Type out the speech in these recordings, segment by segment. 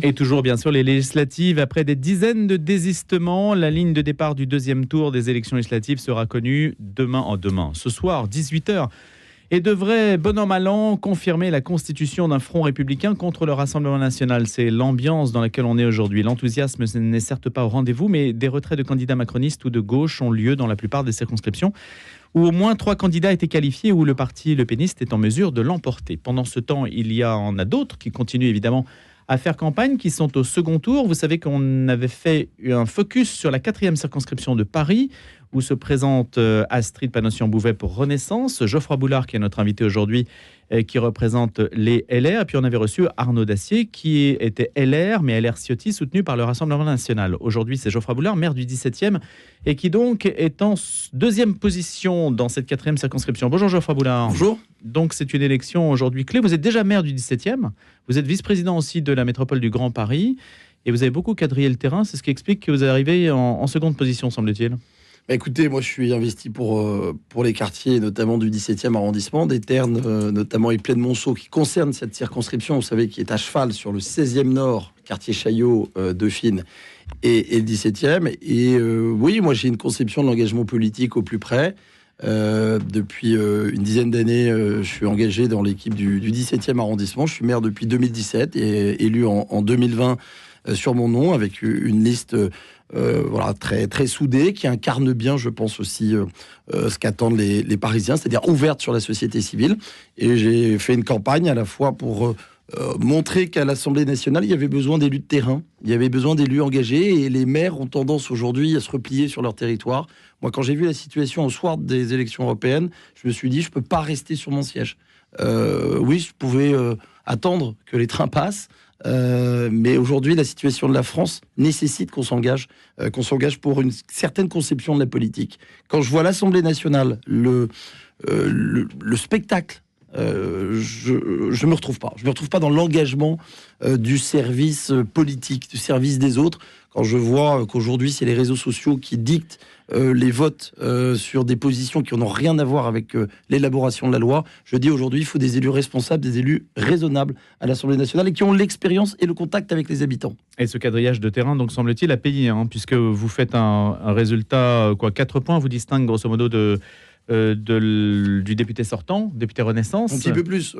Et toujours, bien sûr, les législatives. Après des dizaines de désistements, la ligne de départ du deuxième tour des élections législatives sera connue demain, ce soir, 18h, et devrait, bon an, mal an, confirmer la constitution d'un front républicain contre le Rassemblement national. C'est l'ambiance dans laquelle on est aujourd'hui. L'enthousiasme n'est certes pas au rendez-vous, mais des retraits de candidats macronistes ou de gauche ont lieu dans la plupart des circonscriptions, où au moins 3 candidats étaient qualifiés, où le parti lepéniste est en mesure de l'emporter. Pendant ce temps, il y en a d'autres qui continuent évidemment à faire campagne, qui sont au second tour. Vous savez qu'on avait fait un focus sur la 4e circonscription de Paris, où se présente Astrid Panosyan-Bouvet pour Renaissance, Geoffroy Boulard, qui est notre invité aujourd'hui, qui représente les LR, et puis on avait reçu Arnaud Dacier, qui était LR, mais LR Ciotti, soutenu par le Rassemblement national. Aujourd'hui, c'est Geoffroy Boulard, maire du 17e, et qui donc est en deuxième position dans cette 4e circonscription. Bonjour Geoffroy Boulard. Bonjour. Donc c'est une élection aujourd'hui clé. Vous êtes déjà maire du 17e, vous êtes vice-président aussi de la métropole du Grand Paris, et vous avez beaucoup quadrillé le terrain. C'est ce qui explique que vous arrivez en seconde position, semble-t-il. Écoutez, moi je suis investi pour les quartiers, notamment du 17e arrondissement, des Ternes, notamment et Plaine-Monceau, qui concerne cette circonscription, vous savez, qui est à cheval sur le 16e Nord, quartier Chaillot, Dauphine et le 17e. Et oui, moi j'ai une conception de l'engagement politique au plus près. Depuis une dizaine d'années, je suis engagé dans l'équipe du 17e arrondissement. Je suis maire depuis 2017 et élu en 2020 sur mon nom, avec une liste voilà, très, très soudée, qui incarne bien, je pense aussi, ce qu'attendent les Parisiens, c'est-à-dire ouverte sur la société civile. Et j'ai fait une campagne à la fois pour montrer qu'à l'Assemblée nationale, il y avait besoin d'élus de terrain, il y avait besoin d'élus engagés, et les maires ont tendance aujourd'hui à se replier sur leur territoire. Moi, quand j'ai vu la situation au soir des élections européennes, je me suis dit, je ne peux pas rester sur mon siège. Oui, je pouvais attendre que les trains passent, mais aujourd'hui, la situation de la France nécessite qu'on s'engage pour une certaine conception de la politique. Quand je vois l'Assemblée nationale, le spectacle, je me retrouve pas. Je me retrouve pas dans l'engagement du service politique, du service des autres. Quand je vois qu'aujourd'hui, c'est les réseaux sociaux qui dictent les votes sur des positions qui n'ont rien à voir avec l'élaboration de la loi, je dis aujourd'hui, il faut des élus responsables, des élus raisonnables à l'Assemblée nationale et qui ont l'expérience et le contact avec les habitants. Et ce quadrillage de terrain, donc, semble-t-il, a payé, puisque vous faites un résultat, 4 points, vous distingue grosso modo du député sortant, député Renaissance. Un petit peu plus.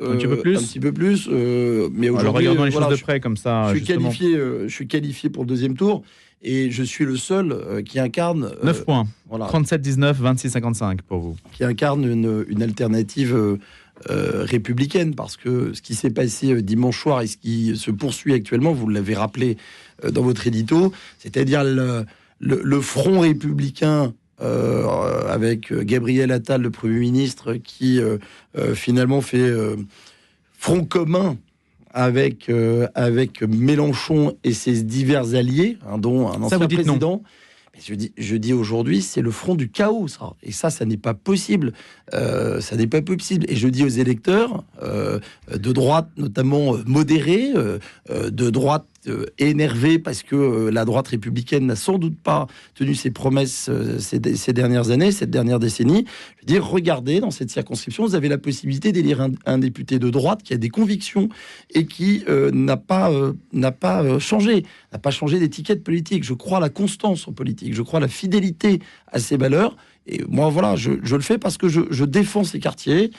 Mais aujourd'hui, alors regardons les choses de près comme ça. Je suis qualifié pour le deuxième tour et je suis le seul qui incarne 9 points. Voilà, 37-19, 26-55 pour vous. Qui incarne une alternative républicaine, parce que ce qui s'est passé dimanche soir et ce qui se poursuit actuellement, vous l'avez rappelé dans votre édito, c'est-à-dire le front républicain. Avec Gabriel Attal, le Premier ministre, qui finalement fait front commun avec Mélenchon et ses divers alliés, dont un ancien président. Je dis aujourd'hui, c'est le front du chaos, ça. Et ça n'est pas possible. Ça n'est pas possible. Et je dis aux électeurs de droite, notamment modérés, de droite énervés, parce que la droite républicaine n'a sans doute pas tenu ses promesses ces dernières années, cette dernière décennie. Je veux dire, regardez, dans cette circonscription, vous avez la possibilité d'élire un député de droite qui a des convictions et qui n'a pas changé d'étiquette politique. Je crois à la constance en politique, je crois à la fidélité à ses valeurs. Et moi, voilà, je le fais parce que je défends ces quartiers.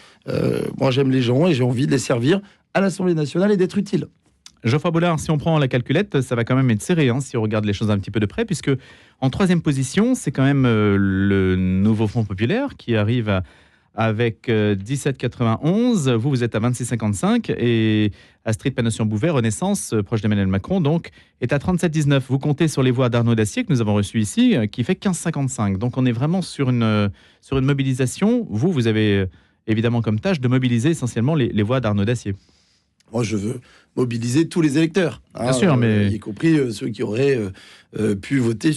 Moi, j'aime les gens et j'ai envie de les servir à l'Assemblée nationale et d'être utile. Geoffroy Boulard, si on prend la calculette, ça va quand même être serré, si on regarde les choses un petit peu de près, puisque en 3e position, c'est quand même le nouveau Front populaire qui arrive avec 17,91. Vous êtes à 26,55. Et Astrid Panosyan-Bouvet, Renaissance, proche d'Emmanuel Macron, donc, est à 37,19. Vous comptez sur les voix d'Arnaud Dacier, que nous avons reçu ici, qui fait 15,55. Donc on est vraiment sur une mobilisation. Vous avez évidemment comme tâche de mobiliser essentiellement les voix d'Arnaud Dacier. Moi, je veux mobiliser tous les électeurs, bien sûr, mais y compris ceux qui auraient pu voter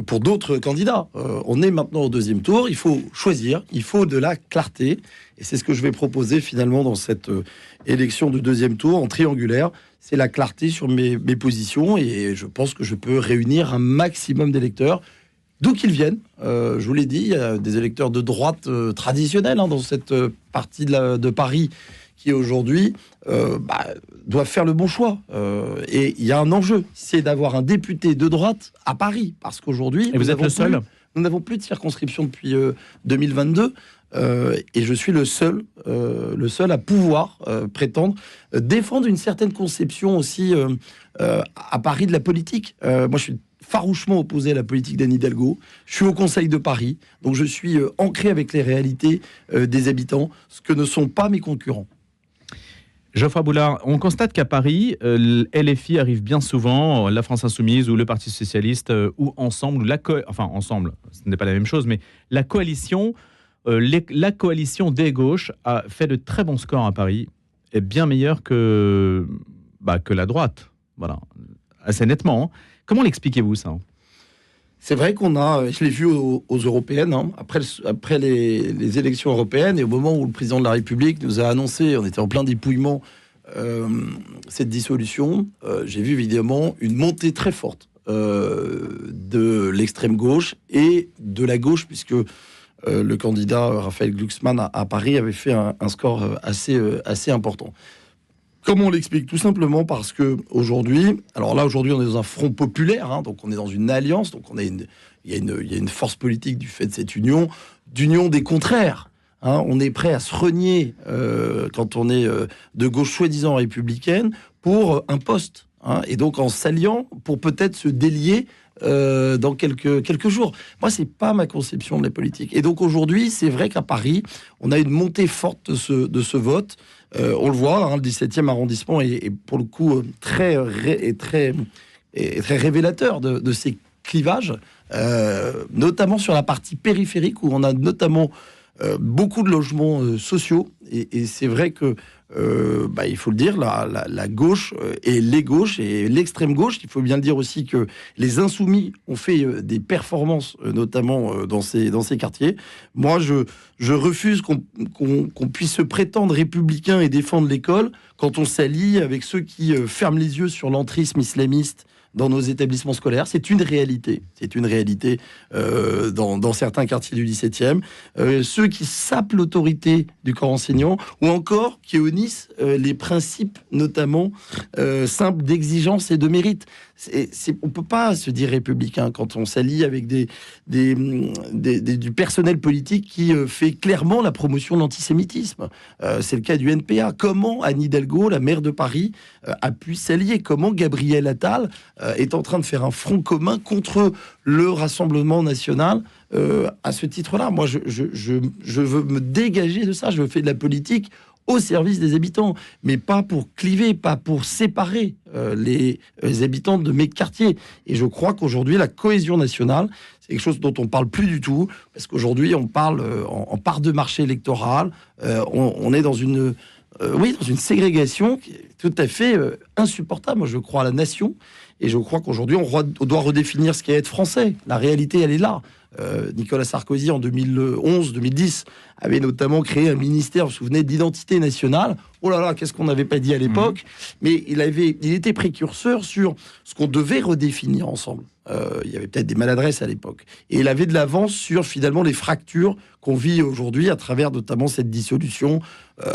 pour d'autres candidats. On est maintenant au deuxième tour, il faut choisir, il faut de la clarté, et c'est ce que je vais proposer finalement dans cette élection de deuxième tour en triangulaire. C'est la clarté sur mes positions, et je pense que je peux réunir un maximum d'électeurs, d'où qu'ils viennent. Je vous l'ai dit, il y a des électeurs de droite traditionnels dans cette partie de Paris, qui aujourd'hui doivent faire le bon choix. Et il y a un enjeu, c'est d'avoir un député de droite à Paris, parce qu'aujourd'hui... Et vous êtes le seul ? Nous n'avons plus de circonscription depuis 2022. Et je suis le seul à pouvoir prétendre défendre une certaine conception aussi à Paris de la politique. Moi, je suis farouchement opposé à la politique d'Anne Hidalgo. Je suis au Conseil de Paris, donc je suis ancré avec les réalités des habitants, ce que ne sont pas mes concurrents. Geoffroy Boulard, on constate qu'à Paris, LFI arrive bien souvent, la France Insoumise ou le Parti Socialiste, ou ensemble, ensemble, ce n'est pas la même chose, mais la coalition des gauches a fait de très bons scores à Paris, et bien meilleurs que la droite, voilà, assez nettement. Hein. Comment l'expliquez-vous ça ? C'est vrai je l'ai vu aux européennes, hein, après les élections européennes, et au moment où le président de la République nous a annoncé, on était en plein dépouillement, cette dissolution, j'ai vu évidemment une montée très forte de l'extrême gauche et de la gauche, puisque le candidat Raphaël Glucksmann à Paris avait fait un score assez important. Comment on l'explique ? Tout simplement parce que aujourd'hui, on est dans un front populaire, hein, donc on est dans une alliance, donc il y a une force politique du fait de cette d'union des contraires. Hein, on est prêt à se renier quand on est de gauche soi-disant républicaine pour un poste, hein, et donc en s'alliant pour peut-être se délier dans quelques jours. Moi, c'est pas ma conception de la politique. Et donc aujourd'hui, c'est vrai qu'à Paris, on a une montée forte de ce vote. On le voit, hein, le 17e arrondissement est pour le coup très révélateur de ces clivages, notamment sur la partie périphérique où on a notamment beaucoup de logements sociaux. Et c'est vrai que il faut le dire, la gauche et les gauches et l'extrême gauche, il faut bien le dire aussi que les insoumis ont fait des performances, notamment dans ces quartiers. Moi, je refuse qu'on puisse se prétendre républicain et défendre l'école quand on s'allie avec ceux qui ferment les yeux sur l'entrisme islamiste dans nos établissements scolaires. C'est une réalité. C'est une réalité dans certains quartiers du 17e. Ceux qui sapent l'autorité du corps enseignant ou encore qui unissent les principes, notamment simples d'exigence et de mérite. On ne peut pas se dire républicain quand on s'allie avec du personnel politique qui fait clairement la promotion de l'antisémitisme. C'est le cas du NPA. Comment Anne Hidalgo, la maire de Paris, a pu s'allier ? Comment Gabriel Attal est en train de faire un front commun contre le Rassemblement national à ce titre-là ? Moi, je veux me dégager de ça. Je veux faire de la politique au service des habitants, mais pas pour cliver, pas pour séparer les habitants de mes quartiers. Et je crois qu'aujourd'hui, la cohésion nationale, c'est quelque chose dont on parle plus du tout, parce qu'aujourd'hui, on parle en part de marché électoral. On est dans une ségrégation qui est tout à fait insupportable. Moi, je crois à la nation, et je crois qu'aujourd'hui, on doit redéfinir ce qu'est être français. La réalité, elle est là. Nicolas Sarkozy, en 2011-2010, avait notamment créé un ministère, vous vous souvenez, d'identité nationale. Oh là là, qu'est-ce qu'on n'avait pas dit à l'époque. Mais il était précurseur sur ce qu'on devait redéfinir ensemble. Il y avait peut-être des maladresses à l'époque. Et il avait de l'avance sur, finalement, les fractures qu'on vit aujourd'hui à travers notamment cette dissolution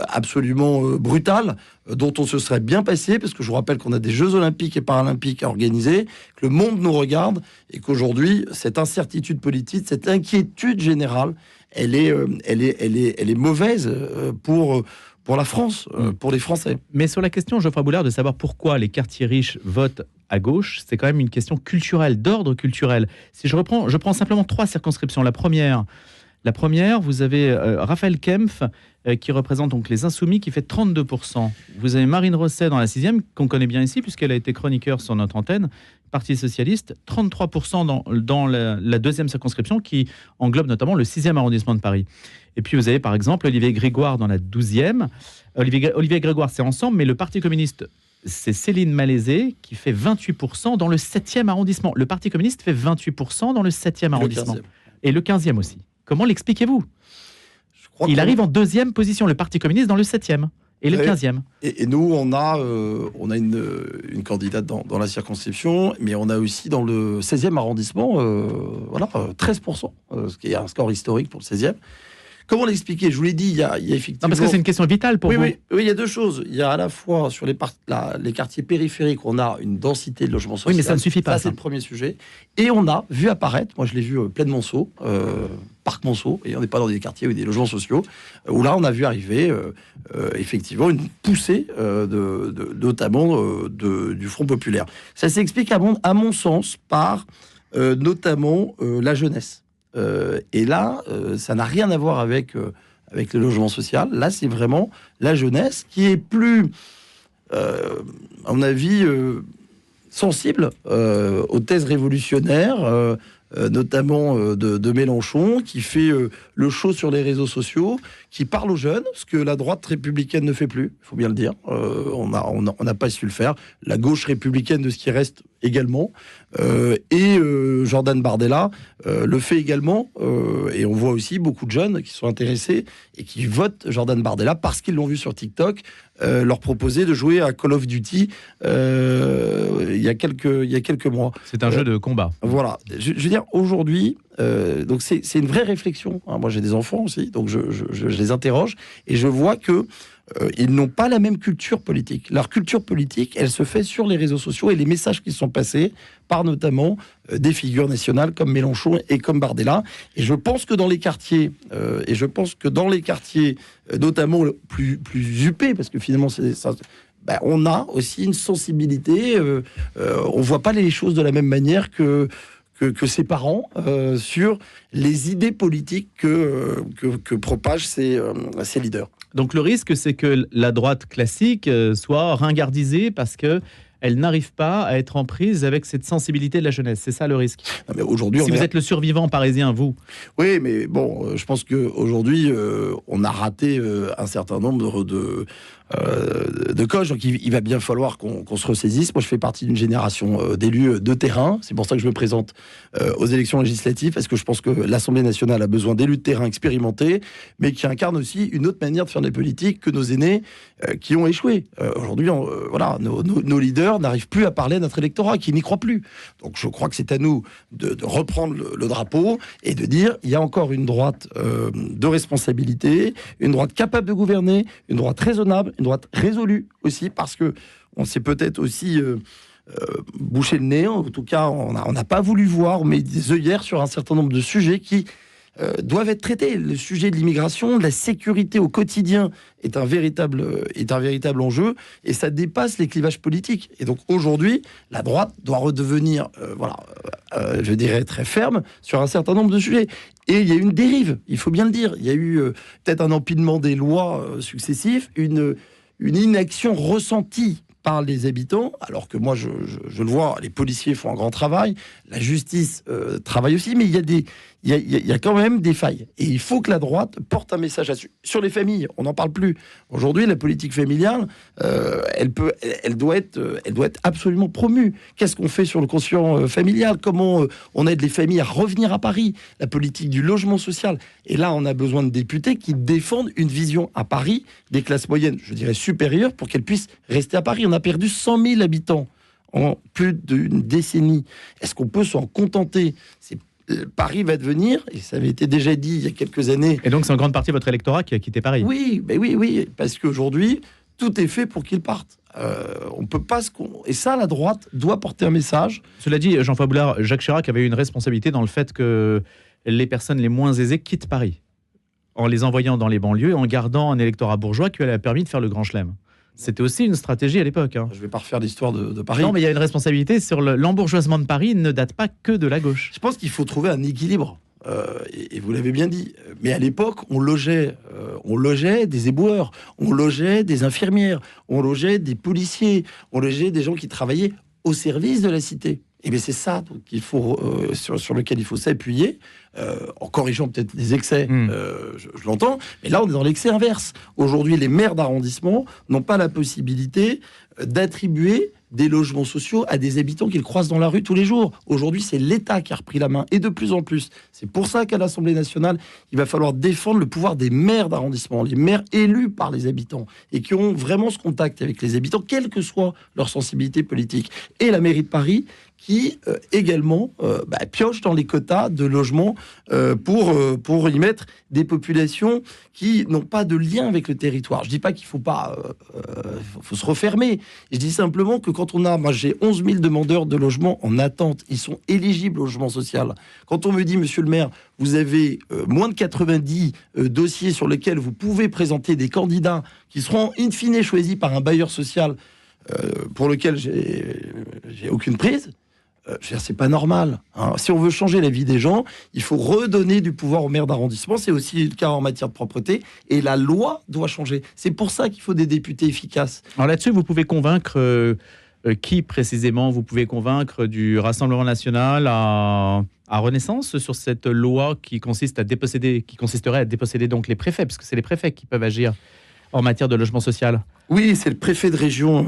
absolument brutale, dont on se serait bien passé, parce que je vous rappelle qu'on a des Jeux Olympiques et Paralympiques à organiser, que le monde nous regarde, et qu'aujourd'hui, cette incertitude politique, cette inquiétude générale, elle est mauvaise pour la France, pour les Français. Mais sur la question, Geoffroy Boulard, de savoir pourquoi les quartiers riches votent à gauche, c'est quand même une question culturelle, d'ordre culturel. Si je prends simplement 3 circonscriptions. La première, vous avez Raphaël Kempf, qui représente donc les Insoumis, qui fait 32%. Vous avez Marine Rosset dans la 6e, qu'on connaît bien ici, puisqu'elle a été chroniqueur sur notre antenne, Parti Socialiste, 33% dans la 2e circonscription, qui englobe notamment le 6e arrondissement de Paris. Et puis vous avez par exemple Olivier Grégoire dans la 12e. Olivier Grégoire, c'est ensemble, mais le Parti communiste, c'est Céline Malaisé qui fait 28% dans le 7e arrondissement. Le Parti communiste fait 28% dans le 7e arrondissement. Et le 15e aussi. Comment l'expliquez-vous ? Il arrive en 2e position, le Parti communiste, dans le 7e et le 15e. Et nous, on a une candidate dans la circonscription, mais on a aussi dans le 16e arrondissement, 13%, ce qui est un score historique pour le 16e. comment l'expliquer? Je vous l'ai dit, il y a effectivement... Non, parce que c'est une question vitale pour vous. Oui, il y a deux choses. Il y a à la fois sur les quartiers périphériques, on a une densité de logements sociaux. Oui, mais ça ne suffit pas. Ça, c'est le premier sujet. Et on a vu apparaître, moi je l'ai vu Plaine Monceau, Parc Monceau, et on n'est pas dans des quartiers avec des logements sociaux, où là on a vu arriver effectivement une poussée notamment du Front Populaire. Ça s'explique à mon sens par notamment la jeunesse. Et là, ça n'a rien à voir avec le logement social. Là, c'est vraiment la jeunesse qui est plus, à mon avis, sensible aux thèses révolutionnaires, notamment de Mélenchon, qui fait le show sur les réseaux sociaux, qui parle aux jeunes, ce que la droite républicaine ne fait plus, il faut bien le dire. On n'a pas su le faire. La gauche républicaine, de ce qui reste également, et Jordan Bardella le fait également, et on voit aussi beaucoup de jeunes qui sont intéressés et qui votent Jordan Bardella parce qu'ils l'ont vu sur TikTok leur proposer de jouer à Call of Duty il y a quelques mois. C'est un jeu de combat. Voilà. Je veux dire, aujourd'hui, donc c'est une vraie réflexion. Hein. Moi, j'ai des enfants aussi, donc je les interroge et je vois que ils n'ont pas la même culture politique. Leur culture politique, elle se fait sur les réseaux sociaux et les messages qui sont passés par notamment des figures nationales comme Mélenchon et comme Bardella. Et je pense que dans les quartiers, notamment plus huppés, parce que finalement c'est ça. Ben, on a aussi une sensibilité. On voit pas les choses de la même manière que ses parents sur les idées politiques que propagent ces leaders. Donc le risque, c'est que la droite classique soit ringardisée parce que elle n'arrive pas à être en prise avec cette sensibilité de la jeunesse. C'est ça le risque. Non, mais aujourd'hui, si vous êtes le survivant parisien, vous. Oui, mais bon, je pense qu'aujourd'hui, on a raté un certain nombre de coches. Donc il va bien falloir qu'on se ressaisisse. Moi, je fais partie d'une génération d'élus de terrain. C'est pour ça que je me présente aux élections législatives, parce que je pense que l'Assemblée nationale a besoin d'élus de terrain expérimentés, mais qui incarnent aussi une autre manière de faire des politiques que nos aînés qui ont échoué. Aujourd'hui, voilà, nos leaders n'arrivent plus à parler à notre électorat, qui n'y croit plus. Donc je crois que c'est à nous de reprendre le drapeau et de dire il y a encore une droite de responsabilité, une droite capable de gouverner, une droite raisonnable, une droite résolue aussi, parce que on s'est peut-être aussi bouché le nez. En tout cas, on n'a pas voulu voir, on met des œillères sur un certain nombre de sujets qui doivent être traités. Le sujet de l'immigration, de la sécurité au quotidien est un véritable enjeu, et ça dépasse les clivages politiques. Et donc aujourd'hui, la droite doit redevenir, je dirais, très ferme sur un certain nombre de sujets. Et il y a une dérive, il faut bien le dire. Il y a eu peut-être un empilement des lois successifs, une inaction ressentie par les habitants, alors que moi, je le vois, les policiers font un grand travail, la justice travaille aussi, mais il y a quand même des failles. Et il faut que la droite porte un message sur les familles. On n'en parle plus. Aujourd'hui, la politique familiale, elle doit être absolument promue. Qu'est-ce qu'on fait sur le quotient familial? Comment on aide les familles à revenir à Paris? La politique du logement social. Et là, on a besoin de députés qui défendent une vision à Paris des classes moyennes, je dirais supérieures, pour qu'elles puissent rester à Paris. On a perdu 100 000 habitants en plus d'une décennie. Est-ce qu'on peut s'en contenter? Paris va devenir, et ça avait été déjà dit il y a quelques années... Et donc c'est en grande partie votre électorat qui a quitté Paris. Oui, parce qu'aujourd'hui, tout est fait pour qu'ils partent. On peut pas et ça, la droite doit porter un message. Cela dit, Jean-François Boulard, Jacques Chirac avait eu une responsabilité dans le fait que les personnes les moins aisées quittent Paris, en les envoyant dans les banlieues et en gardant un électorat bourgeois qui lui a permis de faire le grand chelem. C'était aussi une stratégie à l'époque. Hein. Je ne vais pas refaire l'histoire de Paris. Non, mais il y a une responsabilité sur l'embourgeoisement de Paris, ne date pas que de la gauche. Je pense qu'il faut trouver un équilibre. Et vous l'avez bien dit. Mais à l'époque, on logeait des éboueurs, on logeait des infirmières, on logeait des policiers, on logeait des gens qui travaillaient au service de la cité. Et bien c'est ça qu'il faut, sur lequel il faut s'appuyer, en corrigeant peut-être des excès, je l'entends, mais là on est dans l'excès inverse. Aujourd'hui, les maires d'arrondissement n'ont pas la possibilité d'attribuer des logements sociaux à des habitants qu'ils croisent dans la rue tous les jours. Aujourd'hui, c'est l'État qui a repris la main, et de plus en plus. C'est pour ça qu'à l'Assemblée nationale, il va falloir défendre le pouvoir des maires d'arrondissement, les maires élus par les habitants, et qui ont vraiment ce contact avec les habitants, quelle que soit leur sensibilité politique. Et la mairie de Paris, qui également piochent dans les quotas de logements pour y mettre des populations qui n'ont pas de lien avec le territoire. Je dis pas qu'il faut pas faut se refermer. Je dis simplement que quand moi j'ai 11 000 demandeurs de logement en attente, ils sont éligibles au logement social. Quand on me dit, monsieur le maire, vous avez moins de 90 dossiers sur lesquels vous pouvez présenter des candidats qui seront in fine choisis par un bailleur social pour lequel j'ai aucune prise, c'est pas normal. Hein. Si on veut changer la vie des gens, il faut redonner du pouvoir aux maires d'arrondissement. C'est aussi le cas en matière de propreté. Et la loi doit changer. C'est pour ça qu'il faut des députés efficaces. Alors là-dessus, vous pouvez convaincre qui précisément? Vous pouvez convaincre du Rassemblement national à Renaissance sur cette loi qui consisterait à déposséder donc les préfets, parce que c'est les préfets qui peuvent agir en matière de logement social. Oui, c'est le préfet de région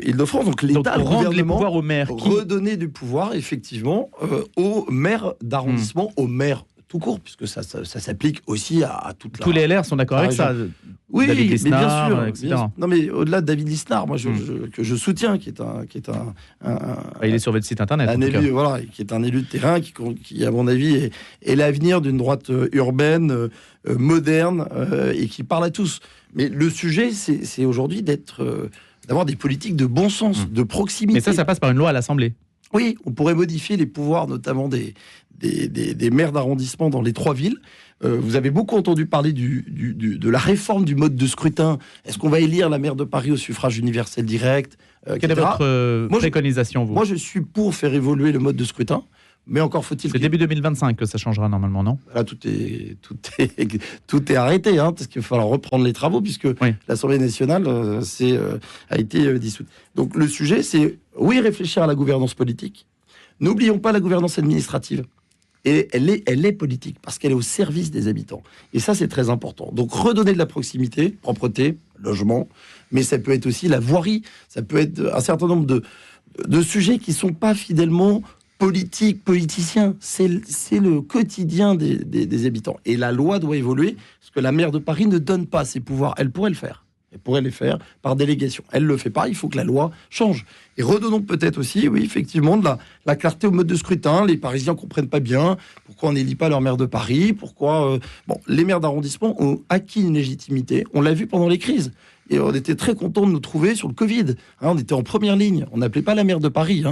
Île-de-France, donc l'État, le rendre les gouvernement, pouvoirs aux maires. Redonner du pouvoir, effectivement, aux maires d'arrondissement, aux maires tout court, puisque ça s'applique aussi à toute la... Tous les LR sont d'accord avec ça. Oui, David mais Lisnard, bien sûr. etc. Non, mais au-delà de David Lisnard, moi, que je soutiens, qui est un il est sur votre site internet. Un élu, voilà, qui est un élu de terrain, qui à mon avis, est l'avenir d'une droite urbaine, moderne, et qui parle à tous. Mais le sujet, c'est aujourd'hui d'avoir des politiques de bon sens, de proximité. Mais ça passe par une loi à l'Assemblée. Oui, on pourrait modifier les pouvoirs, notamment des maires d'arrondissement dans les 3 villes. Vous avez beaucoup entendu parler de la réforme du mode de scrutin. Est-ce qu'on va élire la maire de Paris au suffrage universel direct, Quelle est votre préconisation, vous? Moi, je suis pour faire évoluer le mode de scrutin. Mais encore faut-il... C'est début 2025 que ça changera normalement, non? Là, tout est arrêté, hein, parce qu'il va falloir reprendre les travaux, puisque l'Assemblée nationale a été dissoute. Donc le sujet, c'est, oui, réfléchir à la gouvernance politique. N'oublions pas la gouvernance administrative. Et elle est politique, parce qu'elle est au service des habitants. Et ça, c'est très important. Donc redonner de la proximité, propreté, logement, mais ça peut être aussi la voirie, ça peut être un certain nombre de sujets qui ne sont pas fidèlement... politiciens, c'est le quotidien des habitants. Et la loi doit évoluer, parce que la maire de Paris ne donne pas ses pouvoirs. Elle pourrait le faire. Elle pourrait les faire par délégation. Elle ne le fait pas, il faut que la loi change. Et redonnons peut-être aussi, oui, effectivement, de la clarté au mode de scrutin. Les Parisiens ne comprennent pas bien pourquoi on n'élit pas leur maire de Paris, pourquoi... les maires d'arrondissement ont acquis une légitimité. On l'a vu pendant les crises. Et on était très contents de nous trouver sur le Covid. On était en première ligne. On n'appelait pas la maire de Paris.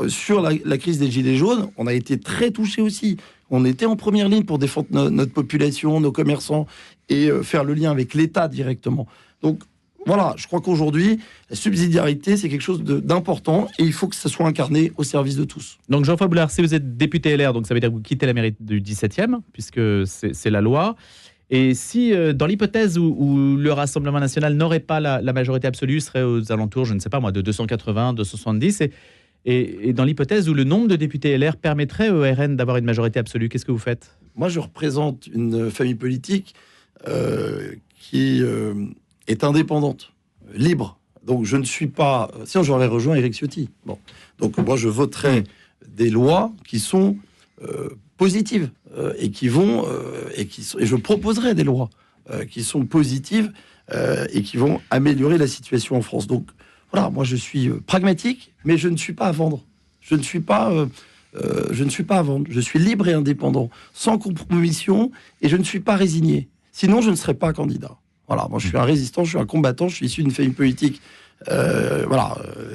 Sur la crise des Gilets jaunes, on a été très touchés aussi. On était en première ligne pour défendre notre population, nos commerçants, et faire le lien avec l'État directement. Donc voilà, je crois qu'aujourd'hui, la subsidiarité, c'est quelque chose d'important, et il faut que ça soit incarné au service de tous. Donc Geoffroy Boulard, si vous êtes député LR, donc ça veut dire que vous quittez la mairie du 17e, puisque c'est la loi. Et si, dans l'hypothèse où le Rassemblement national n'aurait pas la majorité absolue, serait aux alentours, je ne sais pas moi, de 280, 270, et dans l'hypothèse où le nombre de députés LR permettrait au RN d'avoir une majorité absolue, qu'est-ce que vous faites? Moi, je représente une famille politique qui est indépendante, libre. Donc, je ne suis pas... Sinon, j'aurais rejoint Éric Ciotti. Bon. Donc, moi, je voterai des lois qui sont... positives et qui vont et je proposerai des lois qui sont positives et qui vont améliorer la situation en France. Donc voilà, moi je suis pragmatique, mais je ne suis pas à vendre. Je ne suis pas à vendre. Je suis libre et indépendant, sans compromission, et je ne suis pas résigné. Sinon, je ne serais pas candidat. Voilà, moi je suis un résistant, je suis un combattant, je suis issu d'une famille politique,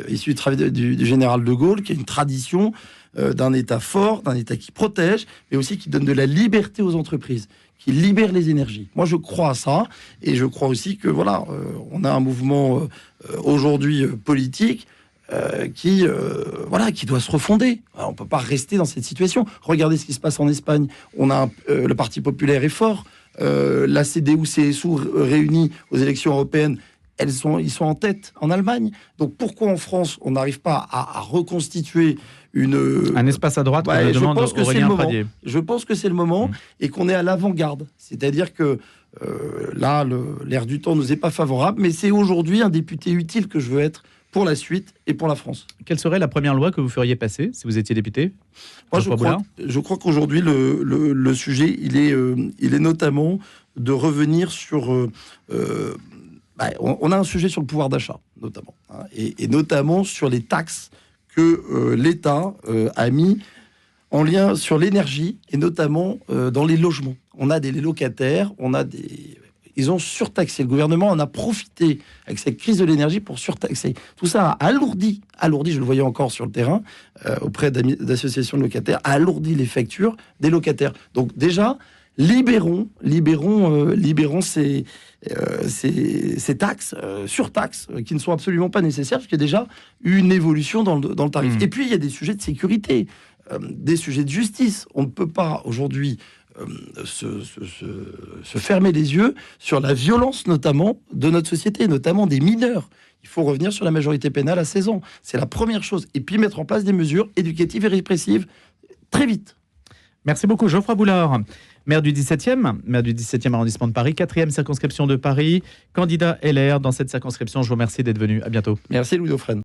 issu du travail du général de Gaulle, qui a une tradition d'un État fort, d'un État qui protège, mais aussi qui donne de la liberté aux entreprises, qui libère les énergies. Moi, je crois à ça, et je crois aussi que voilà, on a un mouvement aujourd'hui politique qui doit se refonder. Alors, on peut pas rester dans cette situation. Regardez ce qui se passe en Espagne. On a le Parti populaire est fort. La CDU-CSU réunie aux élections européennes, ils sont en tête en Allemagne. Donc pourquoi en France on n'arrive pas à reconstituer un espace à droite? Je pense que c'est le moment. Je pense que c'est le moment et qu'on est à l'avant-garde. C'est-à-dire que là, l'air du temps nous est pas favorable, mais c'est aujourd'hui un député utile que je veux être pour la suite et pour la France. Quelle serait la première loi que vous feriez passer si vous étiez député? Moi, je crois qu'aujourd'hui, le sujet, il est notamment de revenir sur... on a un sujet sur le pouvoir d'achat, notamment, hein, et notamment sur les taxes que l'État a mis en lien sur l'énergie et notamment dans les logements. On a des locataires, ils ont surtaxé. Le gouvernement en a profité avec cette crise de l'énergie pour surtaxer. Tout ça a alourdi, je le voyais encore sur le terrain, auprès d'associations de locataires, a alourdi les factures des locataires. Donc déjà, libérons ces taxes, surtaxes, qui ne sont absolument pas nécessaires, parce qu'il y a déjà eu une évolution dans le tarif. Et puis, il y a des sujets de sécurité, des sujets de justice. On ne peut pas aujourd'hui se fermer les yeux sur la violence notamment de notre société, notamment des mineurs. Il faut revenir sur la majorité pénale à 16 ans. C'est la première chose. Et puis mettre en place des mesures éducatives et répressives très vite. Merci beaucoup, Geoffroy Boulard, maire du 17e arrondissement de Paris, 4e circonscription de Paris, candidat LR dans cette circonscription. Je vous remercie d'être venu. À bientôt. Merci Louis Dauphren.